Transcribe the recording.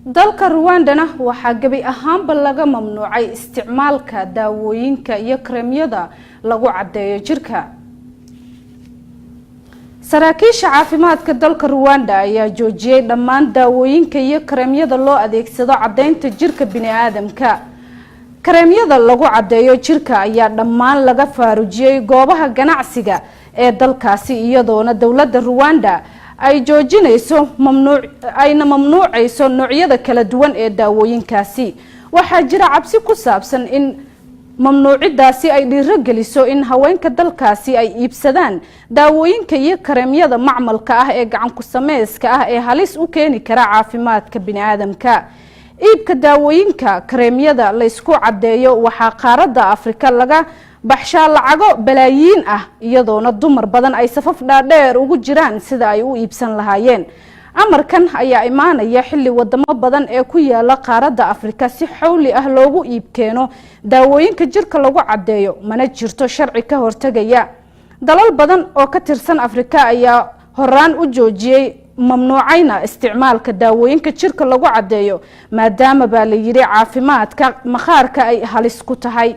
dalka Rwanda waxaa gabi ahaanba laga mamnuucay isticmaalka daawooyinka iyo kareemyada lagu cadeeyo jirka. saraakiisha caafimaadka dalka Rwanda ayaa joojiyay dhammaan daawooyinka iyo kareemyada loo adeegsado cadeynta jirka bini'aadamka. kareemyada lagu cadeeyo jirka ayaa dhammaan laga faarujiyay goobaha ganacsiga ee dalkaasi iyadoona dawladda Rwanda ay joojinayso mamnuucayso noocyada kala duwan ee daawooyinkaasi. waxaa jira cabsi ku saabsan in mamnuucidaasi ay dhiirigeliso in haweenka dalkaasi ay iibsadaan daawooyinka iyo kareemyada macmalka ah ee gacan ku sameeyska ah ee halis u keeni kara caafimaadka bini'aadamka. iibka daawooyinka kareemyada la isku cadeeyo waxaa qaaradda Afrika laga baxshaa lacago balaayiin ah iyadoona dumar badan ay safaf dhaadheer ugu jiraan sida ay u iibsan lahaayeen. amarkan ayaa imaanaya xilli wadamo badan ee ku yaala qaaradda Afrika si xawli ah loogu iib keeno daawooyinka jirka lagu cadeeyo mana jirto sharci ka hortagaya. dalal badan oo ka tirsan Afrika ayaa horaan u joojiyay mamnuucayna isticmaalka daawooyinka jirka lagu cadeeyo maadaama baa la yiri caafimaadka maqaarka ay halis ku tahay.